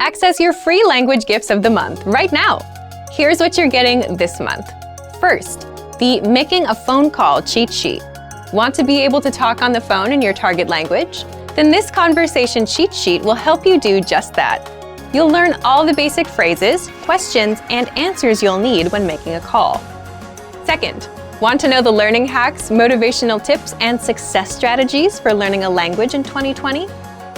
Access your free language gifts of the month right now. Here's what you're getting this month. First, the Making a Phone Call cheat sheet. Want to be able to talk on the phone in your target language? Then this conversation cheat sheet will help you do just that. You'll learn all the basic phrases, questions, and answers you'll need when making a call. Second, want to know the learning hacks, motivational tips, and success strategies for learning a language in 2020?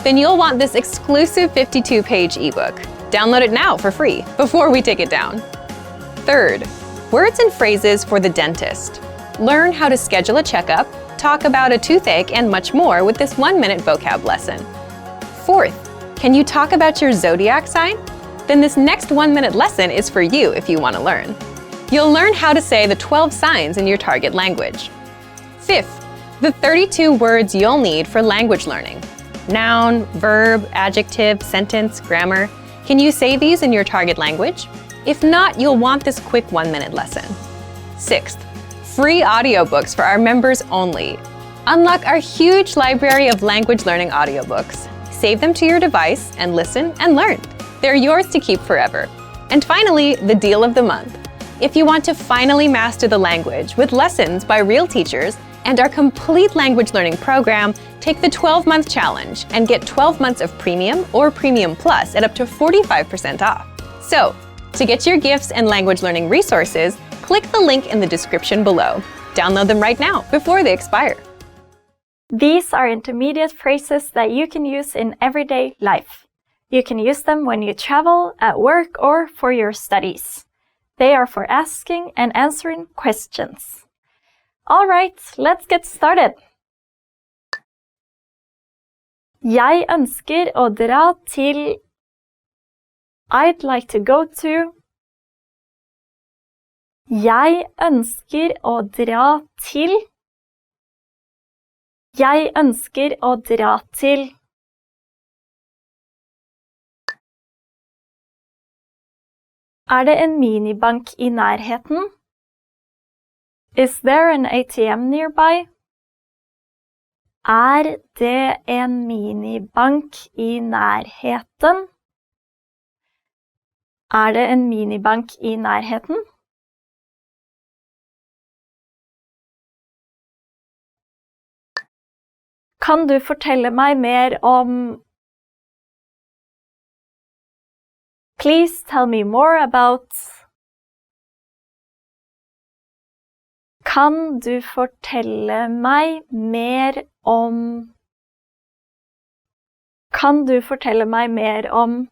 Then you'll want this exclusive 52-page ebook. Download it now for free before we take it down. Third, words and phrases for the dentist. Learn how to schedule a checkup, talk about a toothache, and much more with this 1-minute vocab lesson. Fourth, can you talk about your zodiac sign? Then this next 1-minute lesson is for you if you want to learn. You'll learn how to say the 12 signs in your target language. Fifth, the 32 words you'll need for language learning. Noun, verb, adjective, sentence, grammar. Can you say these in your target language? If not, you'll want this quick 1-minute lesson. Sixth, free audiobooks for our members only. Unlock our huge library of language learning audiobooks. Save them to your device and listen and learn. They're yours to keep forever. And finally, the deal of the month. If you want to finally master the language with lessons by real teachers and our complete language learning program, take the 12-month challenge and get 12 months of Premium or Premium Plus at up to 45% off. So, to get your gifts and language learning resources, click the link in the description below. Download them right now before they expire. These are intermediate phrases that you can use in everyday life. You can use them when you travel, at work, or for your studies. They are for asking and answering questions. All right, let's get started. Jeg ønsker å dra til. I'd like to go to. Jeg ønsker å dra til. Jeg ønsker å dra til. Er det en minibank i nærheten? Is there an ATM nearby? Er det en minibank i nærheten? Er det en minibank i nærheten? Kan du fortelle meg mer om? Please tell me more about. Kan du fortelle meg mer om? Kan du fortelle meg mer om?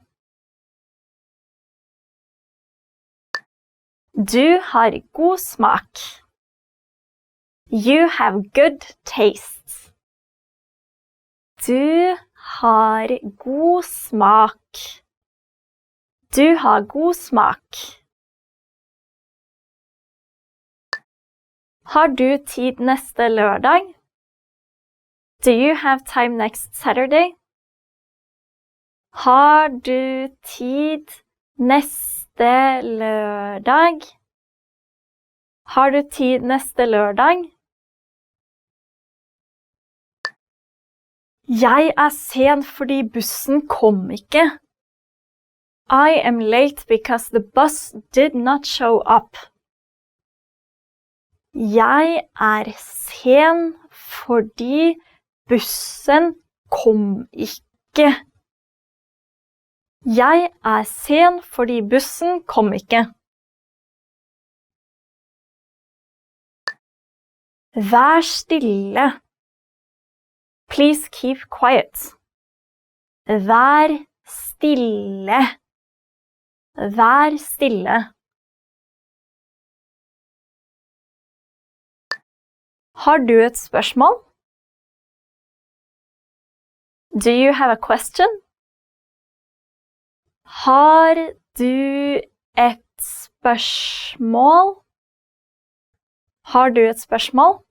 Du har god smak. You have good taste. Du har god smak. Du har god smak. Har du tid neste lørdag? Do you have time next Saturday? Har du tid neste lørdag? Har du tid neste lørdag? Jeg sen fordi bussen kom ikke. I am late because the bus did not show up. Jeg sen fordi bussen kom ikke. Jeg sen fordi bussen kom ikke. Vær stille. Please keep quiet. Vær stille. Vær stille. Har du et spørsmål? Do you have a question? Har du et spørsmål? Har du et spørsmål?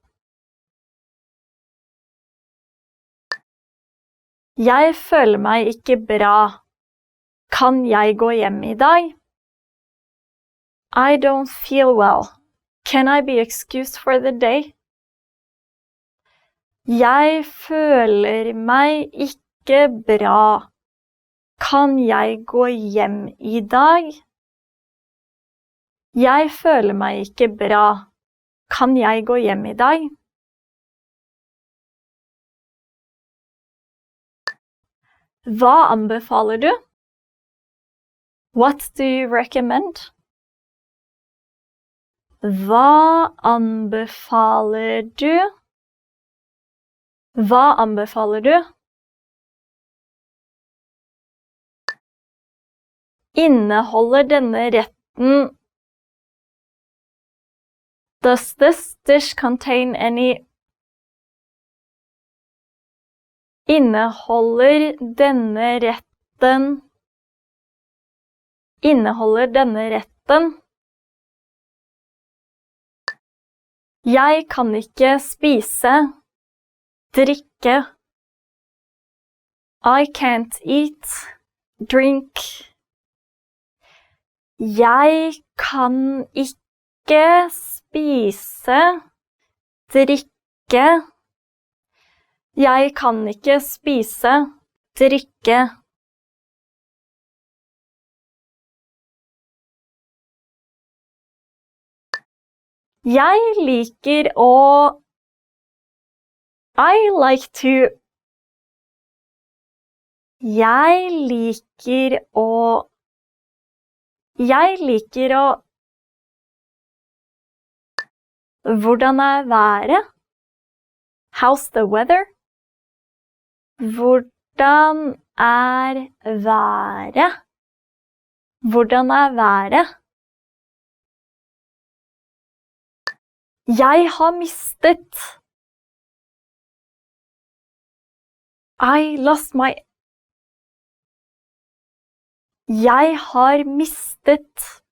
Jeg føler meg ikke bra. Kan jeg gå hjem i dag? I don't feel well. Can I be excused for the day? Jeg føler meg ikke bra. Kan jeg gå hjem I dag? Jeg føler meg ikke bra. Kan jeg gå hjem I dag? Hva anbefaler du? What do you recommend? Hva anbefaler du? Hva anbefaler du? Inneholder denne retten Does this dish contain any Inneholder denne retten Inneholder denne retten Jeg kan ikke spise, drikke I can't eat, drink Jeg kan ikke spise, drikke Jeg kan ikke spise, drikke Jeg liker å I like to Jeg liker å Hvordan været? How's the weather? Hvordan været? Hvordan været? Jeg har mistet. I lost my Jeg har mistet.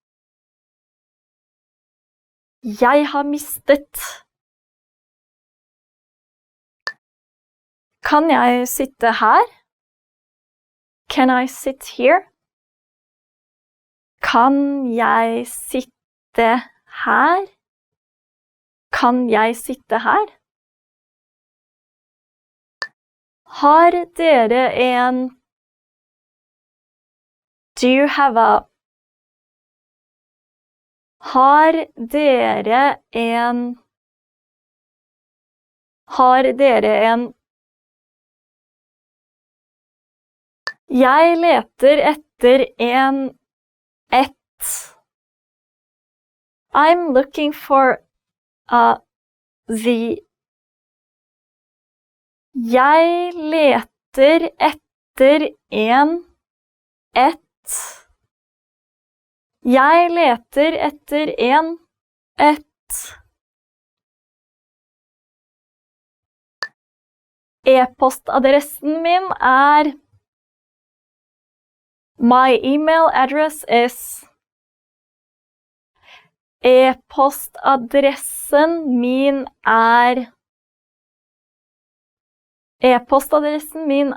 Jeg har mistet. Kan jeg sitte her? Can I sit here? Kan jeg sitte her? Kan jeg sitte her? Har dere en Do you have a Har dere en Har dere en Jeg leter etter et I'm looking for the Jeg leter etter et Jeg leter etter et E-postadressen min My email address is E-postadressen min E-postadressen min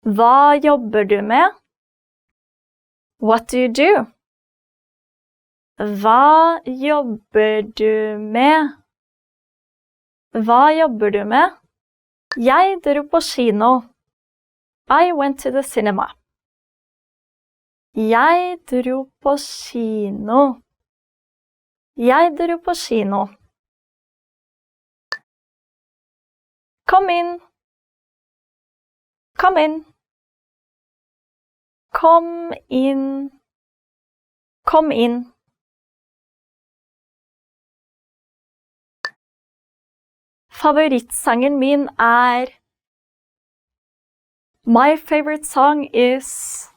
Hva jobber du med? What do you do? Hva jobber du med? Hva jobber du med? Jeg dro på kino. I went to the cinema. Jeg dro på kino. Jeg dro på kino. Kom inn. Kom inn. Kom inn. Kom inn. Favorittsangen min My favorite song is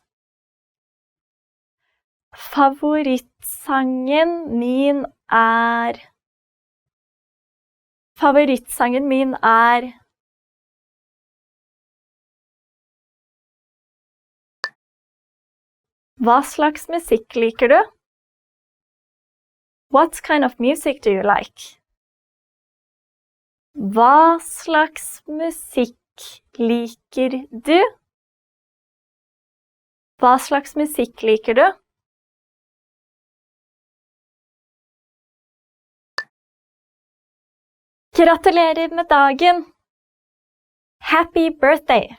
Favorittsangen min Favorittsangen min Hva slags musikk liker du? What kind of music do you like? Hva slags musikk liker du? Hva slags musikk liker du? Gratulerer med dagen! Happy birthday!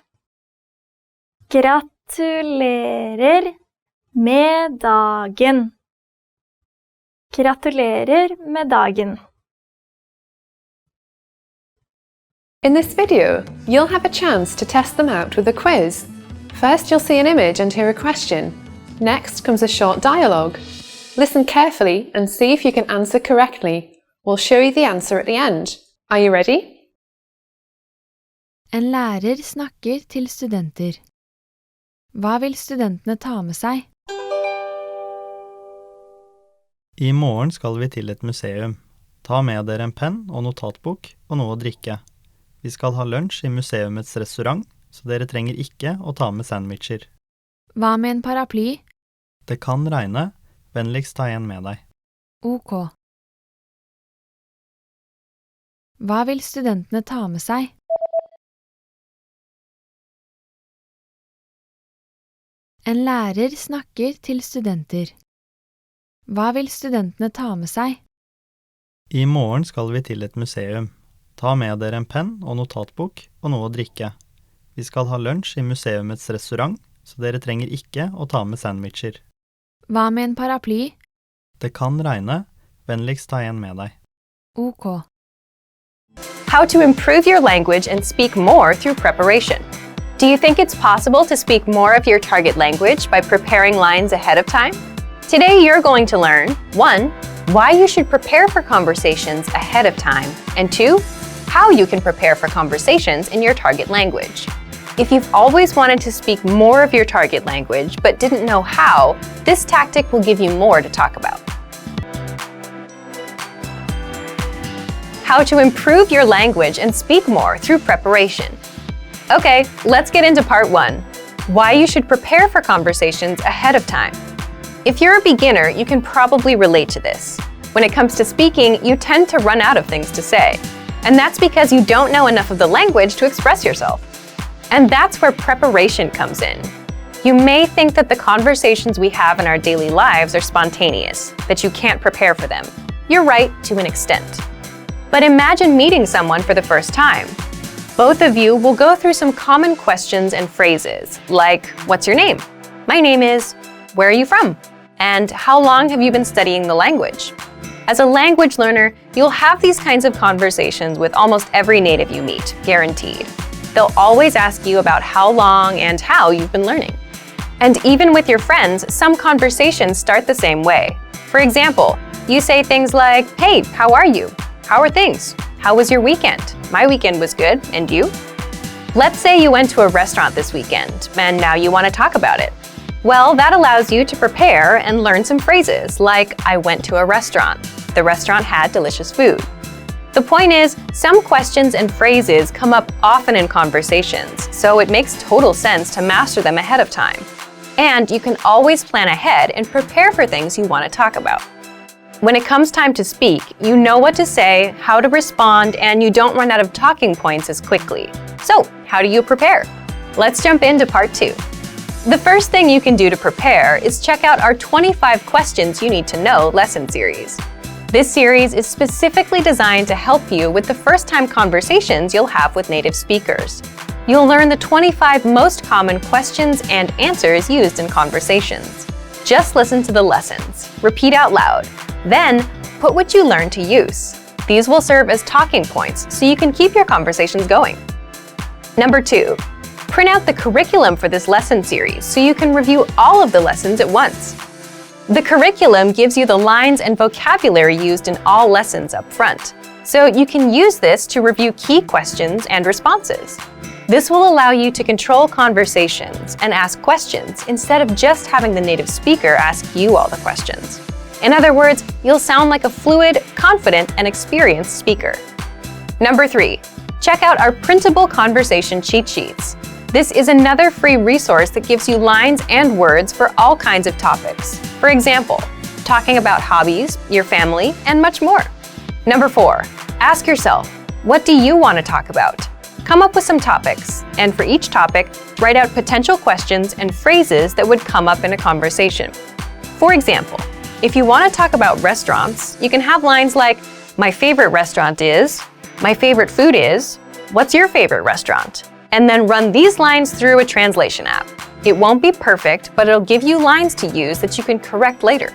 Gratulerer med dagen. Gratulerer med dagen. In this video, you'll have a chance to test them out with a quiz. First, you'll see an image and hear a question. Next comes a short dialogue. Listen carefully and see if you can answer correctly. We'll show you the answer at the end. Are you ready? En lærer snakker til studenter. Hva vil studentene ta med seg? I morgen skal vi til et museum. Ta med dere en penn og notatbok og noe å drikke. Vi skal ha lunsj i museumets restaurant, så dere trenger ikke å ta med sandwicher. Hva med en paraply? Det kan regne. Vennligst ta en med deg. Ok. Hva vil studentene ta med seg? En lærer snakker til studenter. Hva vil studentene ta med seg? I morgen skal vi til et museum. Ta med dere en penn og notatbok og noe å drikke. Vi skal ha lunsj i museumets restaurant, så dere trenger ikke å ta med sandwicher. Hva med en paraply? Det kan regne. Vennligst ta en med deg. Ok. How to improve your language and speak more through preparation. Do you think it's possible to speak more of your target language by preparing lines ahead of time? Today you're going to learn 1. Why you should prepare for conversations ahead of time, and 2. How you can prepare for conversations in your target language. If you've always wanted to speak more of your target language but didn't know how, this tactic will give you more to talk about. How to improve your language and speak more through preparation. Okay, let's get into part 1. Why you should prepare for conversations ahead of time. If you're a beginner, you can probably relate to this. When it comes to speaking, you tend to run out of things to say. And that's because you don't know enough of the language to express yourself. And that's where preparation comes in. You may think that the conversations we have in our daily lives are spontaneous, that you can't prepare for them. You're right to an extent. But imagine meeting someone for the first time. Both of you will go through some common questions and phrases, like, what's your name? My name is, where are you from? And how long have you been studying the language? As a language learner, you'll have these kinds of conversations with almost every native you meet, guaranteed. They'll always ask you about how long and how you've been learning. And even with your friends, some conversations start the same way. For example, you say things like, hey, how are you? How are things? How was your weekend? My weekend was good, and you? Let's say you went to a restaurant this weekend, and now you want to talk about it. Well, that allows you to prepare and learn some phrases like, I went to a restaurant. The restaurant had delicious food. The point is, some questions and phrases come up often in conversations, so it makes total sense to master them ahead of time. And you can always plan ahead and prepare for things you want to talk about. When it comes time to speak, you know what to say, how to respond, and you don't run out of talking points as quickly. So, how do you prepare? Let's jump into part 2. The first thing you can do to prepare is check out our 25 Questions You Need to Know lesson series. This series is specifically designed to help you with the first-time conversations you'll have with native speakers. You'll learn the 25 most common questions and answers used in conversations. Just listen to the lessons, repeat out loud, then put what you learned to use. These will serve as talking points so you can keep your conversations going. Number 2, print out the curriculum for this lesson series so you can review all of the lessons at once. The curriculum gives you the lines and vocabulary used in all lessons up front, so you can use this to review key questions and responses. This will allow you to control conversations and ask questions instead of just having the native speaker ask you all the questions. In other words, you'll sound like a fluid, confident, and experienced speaker. Number 3, check out our printable conversation cheat sheets. This is another free resource that gives you lines and words for all kinds of topics. For example, talking about hobbies, your family, and much more. Number 4, ask yourself, what do you want to talk about? Come up with some topics, and for each topic, write out potential questions and phrases that would come up in a conversation. For example, if you want to talk about restaurants, you can have lines like, my favorite restaurant is, my favorite food is, what's your favorite restaurant? and then run these lines through a translation app. It won't be perfect, but it'll give you lines to use that you can correct later.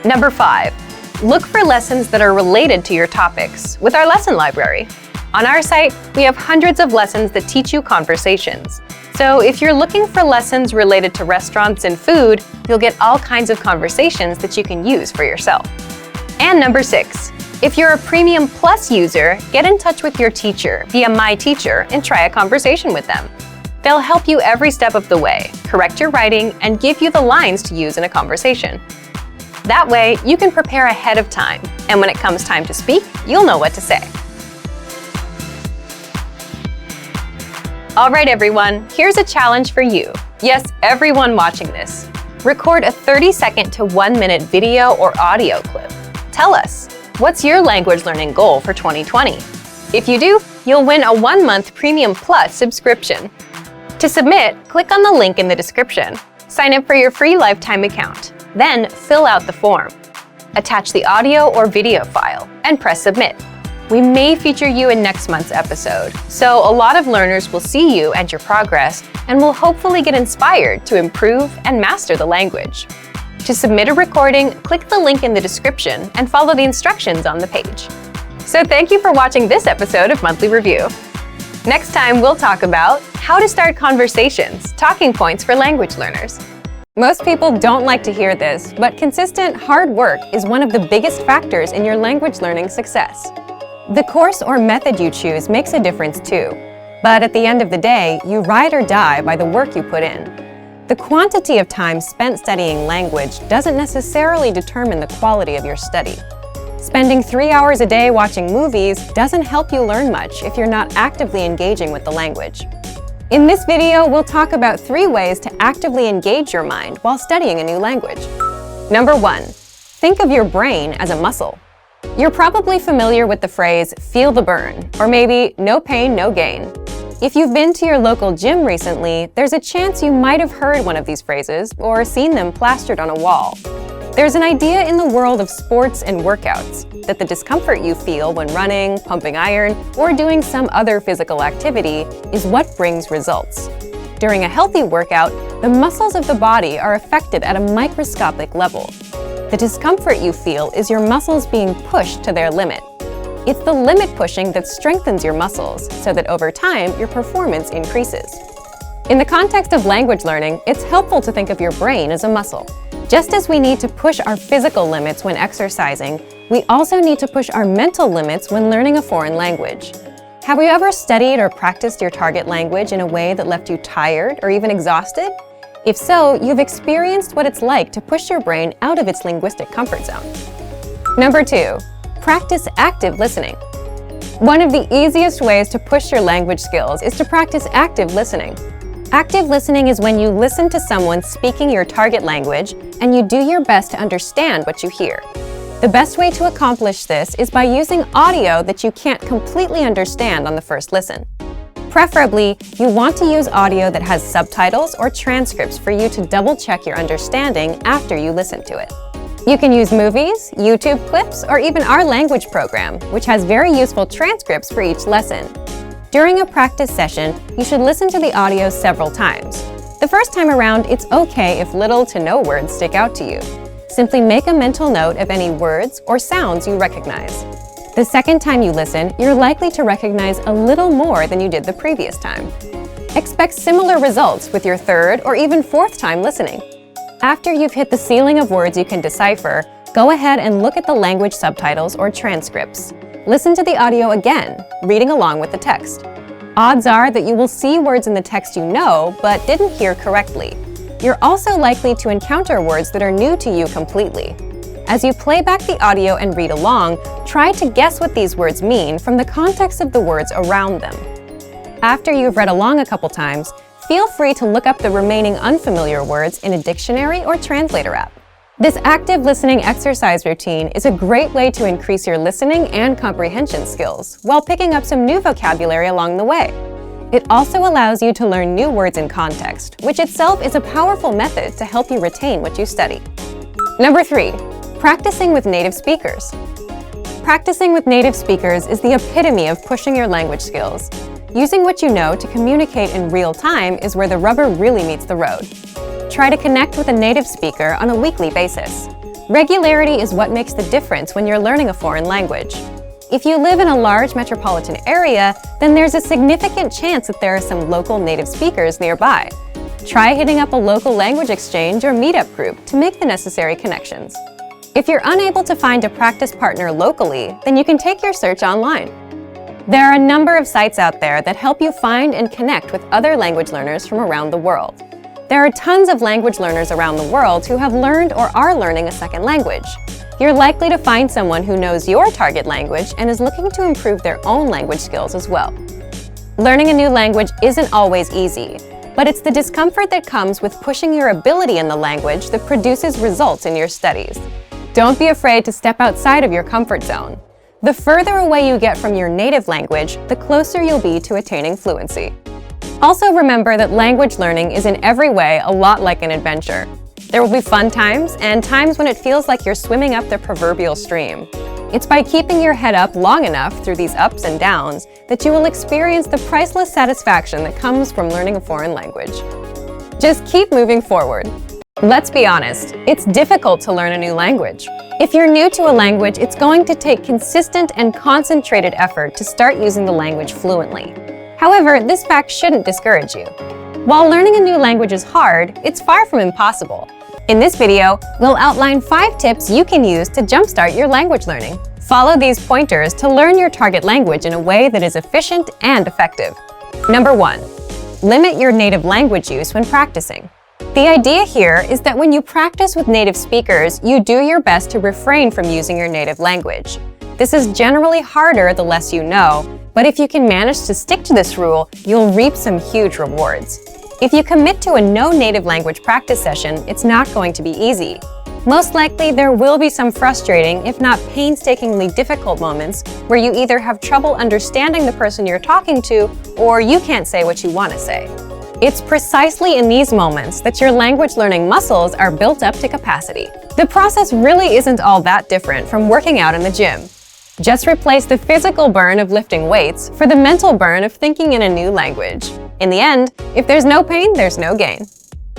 Number 5, look for lessons that are related to your topics with our lesson library. On our site, we have hundreds of lessons that teach you conversations. So if you're looking for lessons related to restaurants and food, you'll get all kinds of conversations that you can use for yourself. And number 6, if you're a Premium Plus user, get in touch with your teacher via My Teacher and try a conversation with them. They'll help you every step of the way, correct your writing, and give you the lines to use in a conversation. That way, you can prepare ahead of time, and when it comes time to speak, you'll know what to say. All right, everyone, here's a challenge for you. Yes, everyone watching this. Record a 30-second to 1-minute video or audio clip. Tell us, what's your language learning goal for 2020? If you do, you'll win a 1-month Premium Plus subscription. To submit, click on the link in the description. Sign up for your free lifetime account. Then fill out the form. Attach the audio or video file and press submit. We may feature you in next month's episode, so a lot of learners will see you and your progress and will hopefully get inspired to improve and master the language. To submit a recording, click the link in the description and follow the instructions on the page. So thank you for watching this episode of Monthly Review. Next time, we'll talk about how to start conversations, talking points for language learners. Most people don't like to hear this, but consistent, hard work is one of the biggest factors in your language learning success. The course or method you choose makes a difference too, but at the end of the day, you ride or die by the work you put in. The quantity of time spent studying language doesn't necessarily determine the quality of your study. Spending 3 hours a day watching movies doesn't help you learn much if you're not actively engaging with the language. In this video, we'll talk about 3 ways to actively engage your mind while studying a new language. Number 1, think of your brain as a muscle. You're probably familiar with the phrase, feel the burn, or maybe no pain, no gain. If you've been to your local gym recently, there's a chance you might have heard one of these phrases or seen them plastered on a wall. There's an idea in the world of sports and workouts that the discomfort you feel when running, pumping iron, or doing some other physical activity is what brings results. During a healthy workout, the muscles of the body are affected at a microscopic level. The discomfort you feel is your muscles being pushed to their limit. It's the limit pushing that strengthens your muscles so that over time, your performance increases. In the context of language learning, it's helpful to think of your brain as a muscle. Just as we need to push our physical limits when exercising, we also need to push our mental limits when learning a foreign language. Have you ever studied or practiced your target language in a way that left you tired or even exhausted? If so, you've experienced what it's like to push your brain out of its linguistic comfort zone. Number 2, practice active listening. One of the easiest ways to push your language skills is to practice active listening. Active listening is when you listen to someone speaking your target language and you do your best to understand what you hear. The best way to accomplish this is by using audio that you can't completely understand on the first listen. Preferably, you want to use audio that has subtitles or transcripts for you to double-check your understanding after you listen to it. You can use movies, YouTube clips, or even our language program, which has very useful transcripts for each lesson. During a practice session, you should listen to the audio several times. The first time around, it's okay if little to no words stick out to you. Simply make a mental note of any words or sounds you recognize. The second time you listen, you're likely to recognize a little more than you did the previous time. Expect similar results with your third or even fourth time listening. After you've hit the ceiling of words you can decipher, go ahead and look at the language subtitles or transcripts. Listen to the audio again, reading along with the text. Odds are that you will see words in the text you know, but didn't hear correctly. You're also likely to encounter words that are new to you completely. As you play back the audio and read along, try to guess what these words mean from the context of the words around them. After you've read along a couple times, feel free to look up the remaining unfamiliar words in a dictionary or translator app. This active listening exercise routine is a great way to increase your listening and comprehension skills while picking up some new vocabulary along the way. It also allows you to learn new words in context, which itself is a powerful method to help you retain what you study. Number 3, practicing with native speakers. Practicing with native speakers is the epitome of pushing your language skills. Using what you know to communicate in real time is where the rubber really meets the road. Try to connect with a native speaker on a weekly basis. Regularity is what makes the difference when you're learning a foreign language. If you live in a large metropolitan area, then there's a significant chance that there are some local native speakers nearby. Try hitting up a local language exchange or meetup group to make the necessary connections. If you're unable to find a practice partner locally, then you can take your search online. There are a number of sites out there that help you find and connect with other language learners from around the world. There are tons of language learners around the world who have learned or are learning a second language. You're likely to find someone who knows your target language and is looking to improve their own language skills as well. Learning a new language isn't always easy, but it's the discomfort that comes with pushing your ability in the language that produces results in your studies. Don't be afraid to step outside of your comfort zone. The further away you get from your native language, the closer you'll be to attaining fluency. Also remember that language learning is in every way a lot like an adventure. There will be fun times and times when it feels like you're swimming up the proverbial stream. It's by keeping your head up long enough through these ups and downs that you will experience the priceless satisfaction that comes from learning a foreign language. Just keep moving forward. Let's be honest, it's difficult to learn a new language. If you're new to a language, it's going to take consistent and concentrated effort to start using the language fluently. However, this fact shouldn't discourage you. While learning a new language is hard, it's far from impossible. In this video, we'll outline 5 tips you can use to jumpstart your language learning. Follow these pointers to learn your target language in a way that is efficient and effective. Number 1. Limit your native language use when practicing. The idea here is that when you practice with native speakers, you do your best to refrain from using your native language. This is generally harder the less you know, but if you can manage to stick to this rule, you'll reap some huge rewards. If you commit to a no native language practice session, it's not going to be easy. Most likely, there will be some frustrating, if not painstakingly difficult moments where you either have trouble understanding the person you're talking to, or you can't say what you want to say. It's precisely in these moments that your language learning muscles are built up to capacity. The process really isn't all that different from working out in the gym. Just replace the physical burn of lifting weights for the mental burn of thinking in a new language. In the end, if there's no pain, there's no gain.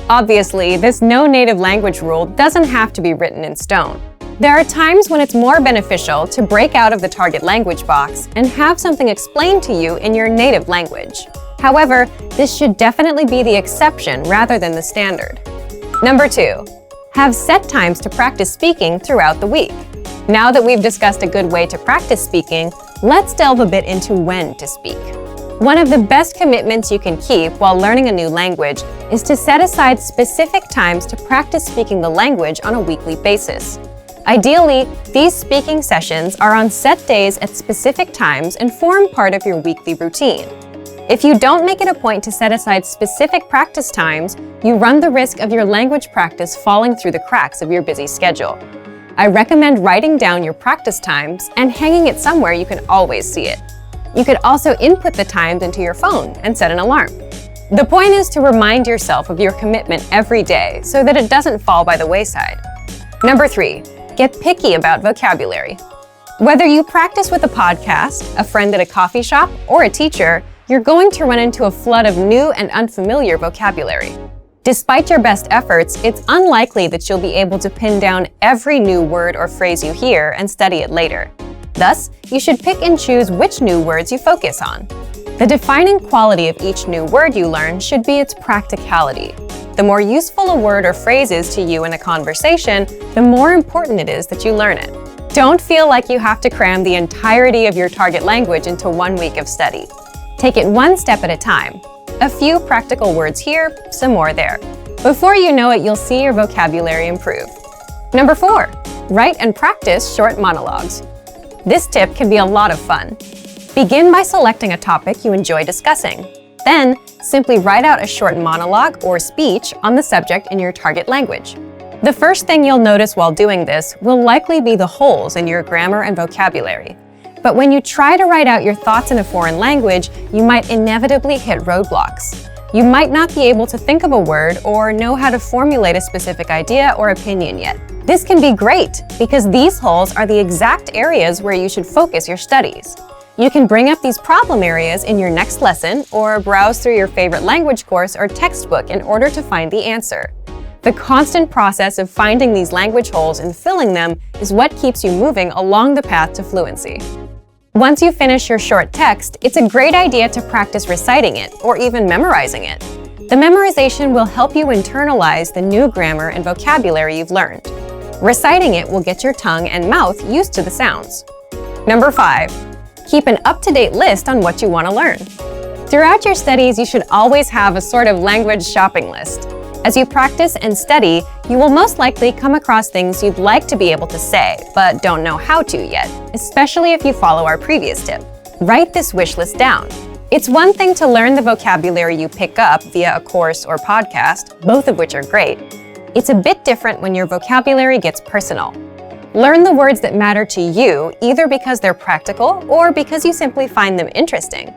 Obviously, this no native language rule doesn't have to be written in stone. There are times when it's more beneficial to break out of the target language box and have something explained to you in your native language. However, this should definitely be the exception rather than the standard. Number 2. Have set times to practice speaking throughout the week. Now that we've discussed a good way to practice speaking, let's delve a bit into when to speak. One of the best commitments you can keep while learning a new language is to set aside specific times to practice speaking the language on a weekly basis. Ideally, these speaking sessions are on set days at specific times and form part of your weekly routine. If you don't make it a point to set aside specific practice times, you run the risk of your language practice falling through the cracks of your busy schedule. I recommend writing down your practice times and hanging it somewhere you can always see it. You could also input the times into your phone and set an alarm. The point is to remind yourself of your commitment every day so that it doesn't fall by the wayside. Number 3, get picky about vocabulary. Whether you practice with a podcast, a friend at a coffee shop, or a teacher, you're going to run into a flood of new and unfamiliar vocabulary. Despite your best efforts, it's unlikely that you'll be able to pin down every new word or phrase you hear and study it later. Thus, you should pick and choose which new words you focus on. The defining quality of each new word you learn should be its practicality. The more useful a word or phrase is to you in a conversation, the more important it is that you learn it. Don't feel like you have to cram the entirety of your target language into 1 week of study. Take it one step at a time. A few practical words here, some more there. Before you know it, you'll see your vocabulary improve. Number 4, write and practice short monologues. This tip can be a lot of fun. Begin by selecting a topic you enjoy discussing. Then, simply write out a short monologue or speech on the subject in your target language. The first thing you'll notice while doing this will likely be the holes in your grammar and vocabulary. But when you try to write out your thoughts in a foreign language, you might inevitably hit roadblocks. You might not be able to think of a word or know how to formulate a specific idea or opinion yet. This can be great because these holes are the exact areas where you should focus your studies. You can bring up these problem areas in your next lesson or browse through your favorite language course or textbook in order to find the answer. The constant process of finding these language holes and filling them is what keeps you moving along the path to fluency. Once you finish your short text, it's a great idea to practice reciting it or even memorizing it. The memorization will help you internalize the new grammar and vocabulary you've learned. Reciting it will get your tongue and mouth used to the sounds. Number 5. Keep an up-to-date list on what you want to learn. Throughout your studies, you should always have a sort of language shopping list. As you practice and study, you will most likely come across things you'd like to be able to say, but don't know how to yet, especially if you follow our previous tip. Write this wish list down. It's one thing to learn the vocabulary you pick up via a course or podcast, both of which are great. It's a bit different when your vocabulary gets personal. Learn the words that matter to you, either because they're practical or because you simply find them interesting.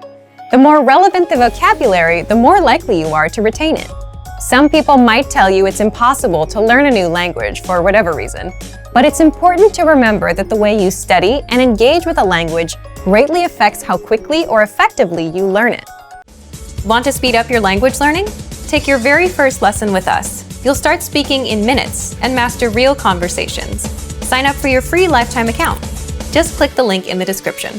The more relevant the vocabulary, the more likely you are to retain it. Some people might tell you it's impossible to learn a new language for whatever reason, but it's important to remember that the way you study and engage with a language greatly affects how quickly or effectively you learn it. Want to speed up your language learning? Take your very first lesson with us. You'll start speaking in minutes and master real conversations. Sign up for your free lifetime account. Just click the link in the description.